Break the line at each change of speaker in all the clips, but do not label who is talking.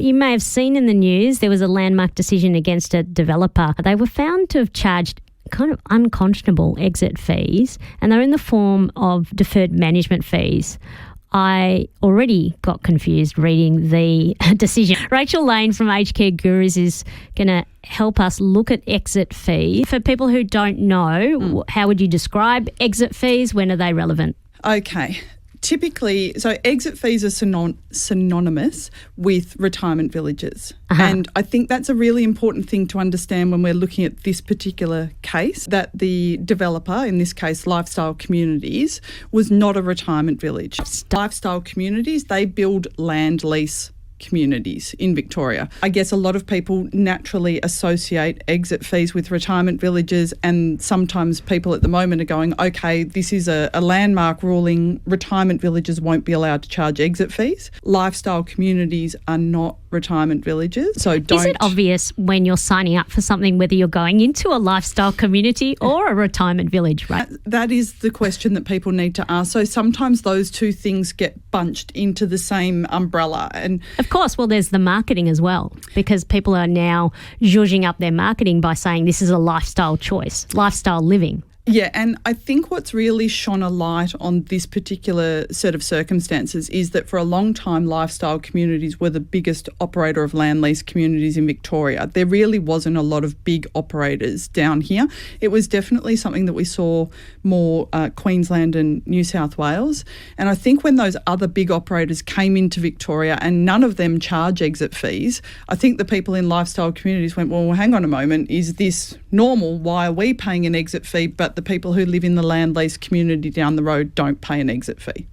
you may have seen in the news there was a landmark decision against a developer. They were found to have charged kind of unconscionable exit fees, and they're in the form of deferred management fees. I already got confused reading the decision. Rachel Lane from Aged Care Gurus is going to help us look at exit fees. For people who don't know, how would you describe exit fees? When are they relevant?
Okay. Typically, so exit fees are synonymous with retirement villages. And I think that's a really important thing to understand when we're looking at this particular case, that the developer, in this case Lifestyle Communities, was not a retirement village. Lifestyle Communities, they build land lease communities in Victoria. I guess a lot of people naturally associate exit fees with retirement villages, and sometimes people at the moment are going, okay, this is a landmark ruling, retirement villages won't be allowed to charge exit fees. Lifestyle communities are not retirement villages, so don't...
Is it obvious when you're signing up for something whether you're going into a lifestyle community or a retirement village, right?
That is the question that people need to ask. So sometimes those two things get bunched into the same umbrella. And
of course, well, there's the marketing as well, because people are now zhuzhing up their marketing by saying this is a lifestyle choice, lifestyle living.
Yeah, and I think what's really shone a light on this particular set of circumstances is that for a long time, Lifestyle Communities were the biggest operator of land lease communities in Victoria. There really wasn't a lot of big operators down here. It was definitely something that we saw more Queensland and New South Wales. And I think when those other big operators came into Victoria and none of them charge exit fees, I think the people in Lifestyle Communities went, well, hang on a moment, is this normal? Why are we paying an exit fee but the people who live in the land lease community down the road don't pay an exit fee?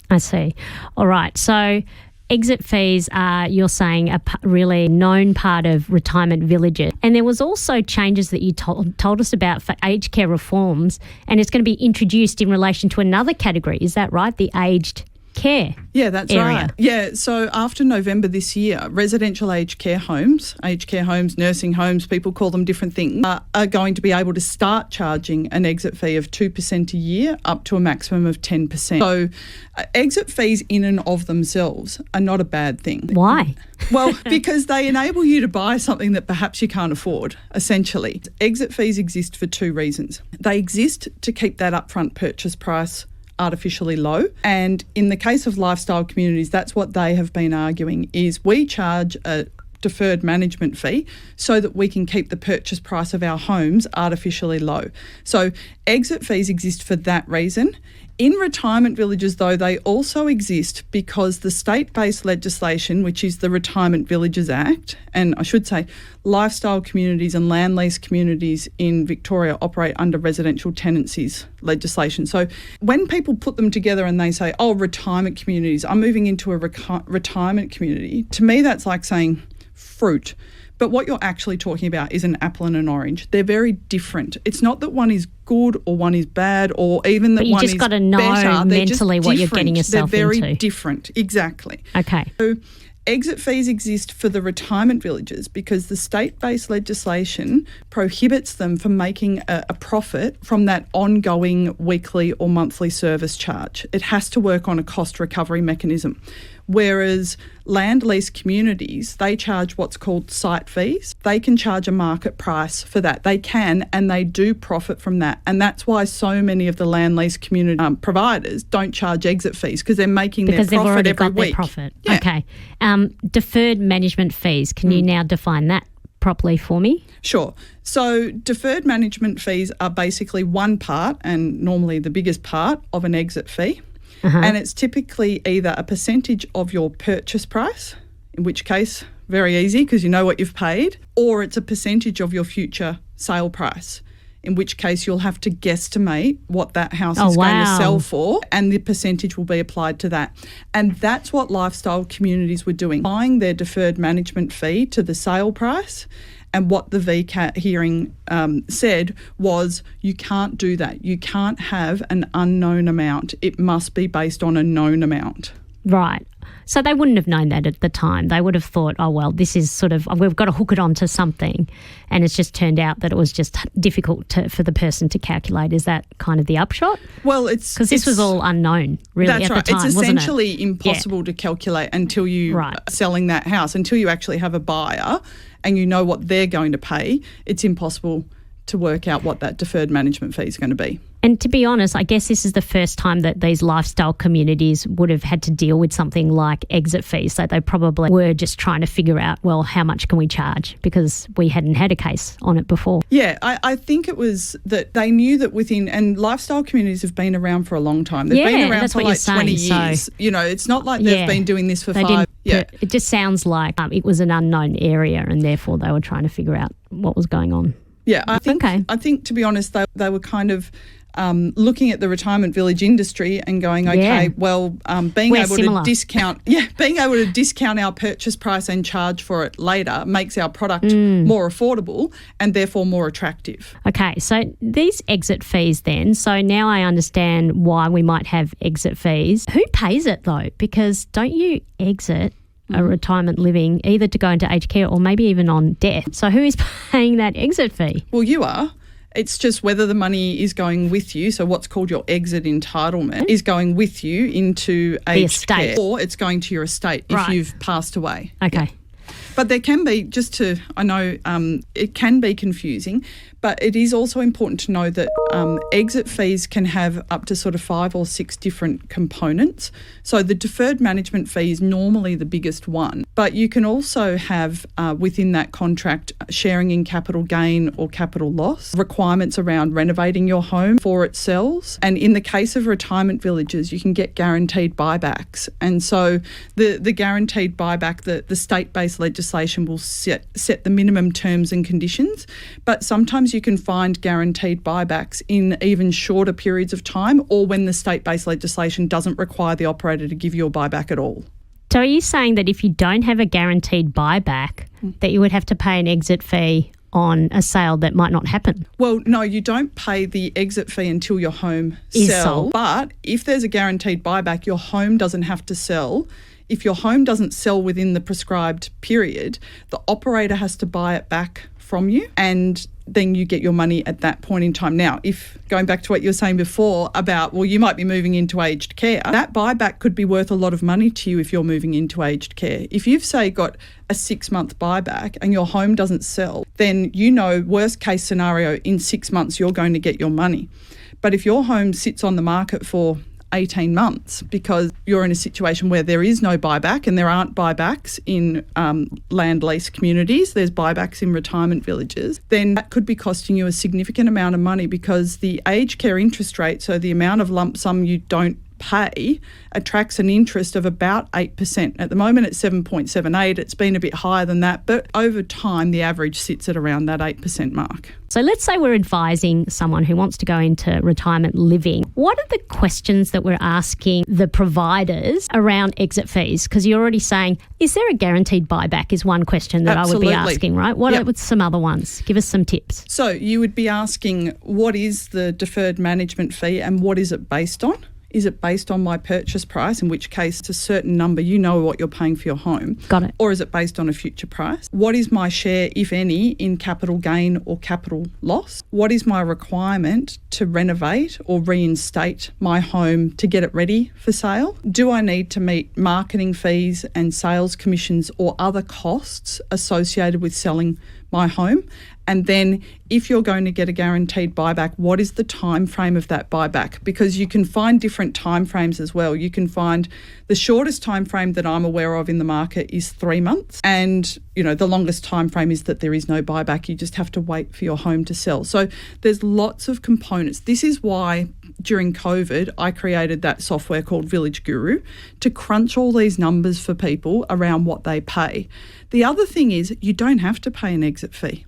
I see. All right. So exit fees are, you're saying, a really known part of retirement villages. And there was also changes that you told us about for aged care reforms, and it's going to be introduced in relation to another category. Is that right? The aged care.
Yeah, that's
area.
Right. Yeah, so after November this year, residential aged care homes, nursing homes, people call them different things, are going to be able to start charging an exit fee of 2% a year up to a maximum of 10%. So exit fees in and of themselves are not a bad thing.
Why?
Well, because they enable you to buy something that perhaps you can't afford, essentially. Exit fees exist for two reasons. They exist to keep that upfront purchase price artificially low. And in the case of Lifestyle Communities, that's what they have been arguing, is we charge a deferred management fee so that we can keep the purchase price of our homes artificially low. So exit fees exist for that reason. In retirement villages, though, they also exist because the state-based legislation, which is the Retirement Villages Act, and I should say lifestyle communities and land lease communities in Victoria operate under residential tenancies legislation. So when people put them together and they say, oh, retirement communities, I'm moving into a retirement community, to me that's like saying fruit. But what you're actually talking about is an apple and an orange. They're very different. It's not that one is good or one is bad or even that one is better.
But you just got to know mentally what you're getting yourself into.
They're very different, exactly.
Okay.
So exit fees exist for the retirement villages because the state-based legislation prohibits them from making a profit from that ongoing weekly or monthly service charge. It has to work on a cost recovery mechanism. Whereas land lease communities, they charge what's called site fees. They can charge a market price for that. They can, and they do profit from that. And that's why so many of the land lease community providers don't charge exit fees because they're making their profit every week.
Because they've already got their profit.
Yeah.
Okay. Deferred management fees. Can you now define that properly for me?
Sure. So deferred management fees are basically one part, and normally the biggest part, of an exit fee. And it's typically either a percentage of your purchase price, in which case, very easy because you know what you've paid, or it's a percentage of your future sale price, in which case you'll have to guesstimate what that house is going to sell for, and the percentage will be applied to that. And that's what Lifestyle Communities were doing, applying their deferred management fee to the sale price. And what the VCAT hearing said was you can't do that. You can't have an unknown amount. It must be based on a known amount.
Right. So they wouldn't have known that at the time. They would have thought, oh, well, this is sort of, we've got to hook it onto something. And it's just turned out that it was just difficult for the person to calculate. Is that kind of the upshot?
Well, it's...
Because this was all unknown, really,
that's
at
right.
the time,
it's
wasn't it?
essentially impossible to calculate until you are selling that house, until you actually have a buyer and you know what they're going to pay. It's impossible to work out what that deferred management fee is going to be.
And to be honest, I guess this is the first time that these lifestyle communities would have had to deal with something like exit fees. So they probably were just trying to figure out, well, how much can we charge? Because we hadn't had a case on it before.
Yeah, I think it was that they knew that within, and lifestyle communities have been around for a long time. They've been around for like 20 years. So, you know, it's not like they've been doing this for 5. Yeah.
It just sounds like it was an unknown area and therefore they were trying to figure out what was going on.
Yeah, I think to be honest, they were kind of looking at the retirement village industry and going, okay, being able to discount our purchase price and charge for it later makes our product more affordable and therefore more attractive.
Okay, so these exit fees then, so now I understand why we might have exit fees. Who pays it though? Because don't you exit a retirement living either to go into aged care or maybe even on death? So who is paying that exit fee?
Well, you are. It's just whether the money is going with you, so what's called your exit entitlement, is going with you into aged care, or it's going to your estate if you've passed away.
Okay.
Yeah. But there can be, I know it can be confusing, but it is also important to know that exit fees can have up to sort of 5 or 6 different components. So the deferred management fee is normally the biggest one, but you can also have within that contract sharing in capital gain or capital loss, requirements around renovating your home before it sells. And in the case of retirement villages, you can get guaranteed buybacks. And so the guaranteed buyback, the state-based legislation will set the minimum terms and conditions, but sometimes you can find guaranteed buybacks in even shorter periods of time or when the state-based legislation doesn't require the operator to give you a buyback at all.
So are you saying that if you don't have a guaranteed buyback, that you would have to pay an exit fee on a sale that might not happen?
Well, no, you don't pay the exit fee until your home sells. But if there's a guaranteed buyback, your home doesn't have to sell. If your home doesn't sell within the prescribed period, the operator has to buy it back from you and then you get your money at that point in time. Now, if going back to what you were saying before about, well, you might be moving into aged care, that buyback could be worth a lot of money to you if you're moving into aged care. If you've, say, got a 6-month buyback and your home doesn't sell, then you know, worst case scenario, in 6 months you're going to get your money. But if your home sits on the market for 18 months because you're in a situation where there is no buyback and there aren't buybacks in land lease communities, there's buybacks in retirement villages, then that could be costing you a significant amount of money because the aged care interest rate, so the amount of lump sum you don't pay, attracts an interest of about 8%. At the moment it's 7.78. It's been a bit higher than that, but over time the average sits at around that 8% mark.
So let's say we're advising someone who wants to go into retirement living. What are the questions that we're asking the providers around exit fees? Because you're already saying, is there a guaranteed buyback is one question that
Absolutely.
I would be asking, right? What are some other ones? Give us some tips.
So you would be asking, what is the deferred management fee and what is it based on? Is it based on my purchase price, in which case it's a certain number, you know what you're paying for your home?
Got it.
Or is it based on a future price? What is my share, if any, in capital gain or capital loss? What is my requirement to renovate or reinstate my home to get it ready for sale? Do I need to meet marketing fees and sales commissions or other costs associated with selling my home? And then if you're going to get a guaranteed buyback, what is the time frame of that buyback? Because you can find different time frames as well. You can find the shortest time frame that I'm aware of in the market is 3 months. And, you know, the longest time frame is that there is no buyback. You just have to wait for your home to sell. So there's lots of components. This is why during COVID, I created that software called Village Guru to crunch all these numbers for people around what they pay. The other thing is you don't have to pay an exit fee.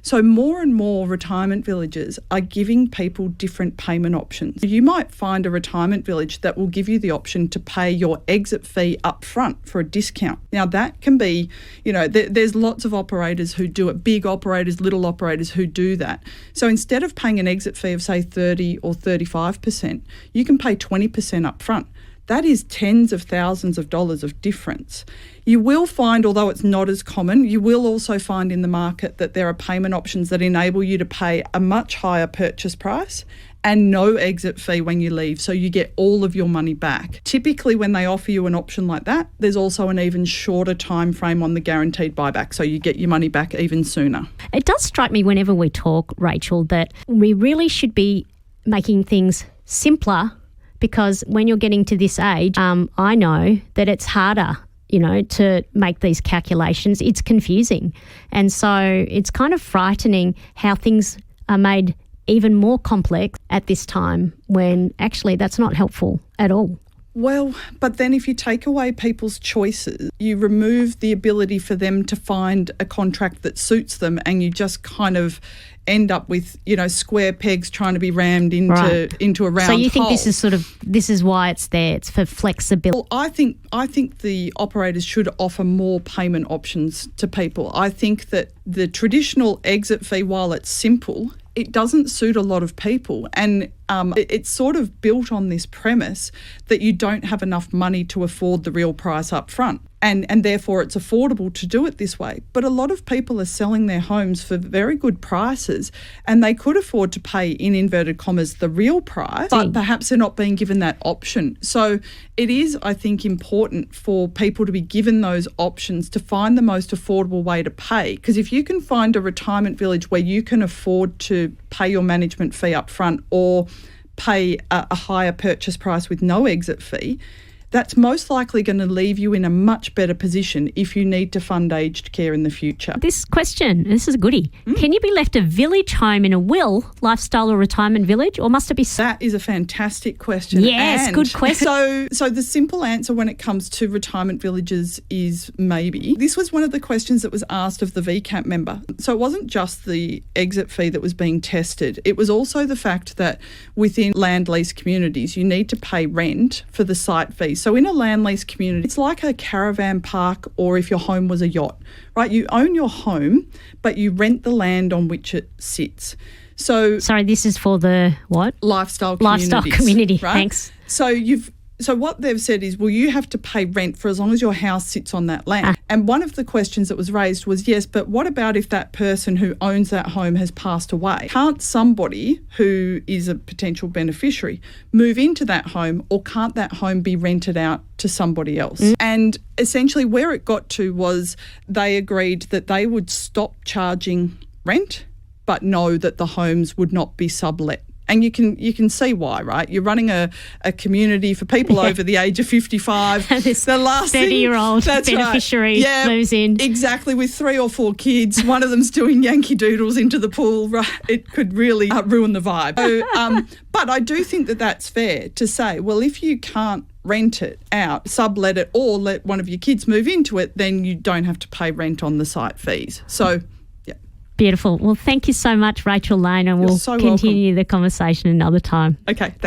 So more and more retirement villages are giving people different payment options. You might find a retirement village that will give you the option to pay your exit fee up front for a discount. Now that can be, you know, there's lots of operators who do it, big operators, little operators who do that. So instead of paying an exit fee of say 30 or 35%, you can pay 20% up front. that is tens of thousands of dollars of difference. You will find, although it's not as common, you will also find in the market that there are payment options that enable you to pay a much higher purchase price and no exit fee when you leave, so you get all of your money back. Typically, when they offer you an option like that, there's also an even shorter time frame on the guaranteed buyback, so you get your money back even sooner.
It does strike me whenever we talk, Rachel, that we really should be making things simpler, because when you're getting to this age, I know that it's harder, to make these calculations. It's confusing. And so it's kind of frightening how things are made even more complex at this time, when actually that's not helpful at all.
Well, but then if you take away people's choices, you remove the ability for them to find a contract that suits them, and you just kind of end up with, square pegs trying to be rammed into a round hole.
So you think this is why it's there? It's for flexibility.
Well, I think the operators should offer more payment options to people. I think that the traditional exit fee, while it's simple, it doesn't suit a lot of people, and it's sort of built on this premise that you don't have enough money to afford the real price up front. And therefore it's affordable to do it this way. But a lot of people are selling their homes for very good prices, and they could afford to pay, in inverted commas, the real price, but perhaps they're not being given that option. So it is, I think, important for people to be given those options to find the most affordable way to pay. Because if you can find a retirement village where you can afford to pay your management fee up front, or pay a higher purchase price with no exit fee, that's most likely going to leave you in a much better position if you need to fund aged care in the future.
This is a goodie. Can you be left a village home in a will, lifestyle or retirement village, or must it be...
That is a fantastic question.
Yes, good question.
So the simple answer when it comes to retirement villages is maybe. This was one of the questions that was asked of the VCAP member. So it wasn't just the exit fee that was being tested. It was also the fact that within land lease communities, you need to pay rent for the site fee. So in a land lease community, it's like a caravan park, or if your home was a yacht, right? You own your home, but you rent the land on which it sits. So,
sorry, this is for the what?
Lifestyle community. Right?
Thanks.
So what they've said is, well, you have to pay rent for as long as your house sits on that land. And one of the questions that was raised was, yes, but what about if that person who owns that home has passed away? Can't somebody who is a potential beneficiary move into that home, or can't that home be rented out to somebody else? And essentially where it got to was they agreed that they would stop charging rent, but know that the homes would not be sublet. And you can see why, right? You're running a community for people over the age of 55.
The last 30-year-old beneficiary moves in.
Exactly, with 3 or 4 kids. One of them's doing Yankee Doodles into the pool. Right? It could really ruin the vibe. So, but I do think that that's fair to say, well, if you can't rent it out, sublet it, or let one of your kids move into it, then you don't have to pay rent on the site fees. So...
Beautiful. Well, thank you so much, Rachel Lane, and we'll continue the conversation another time.
Okay, thanks.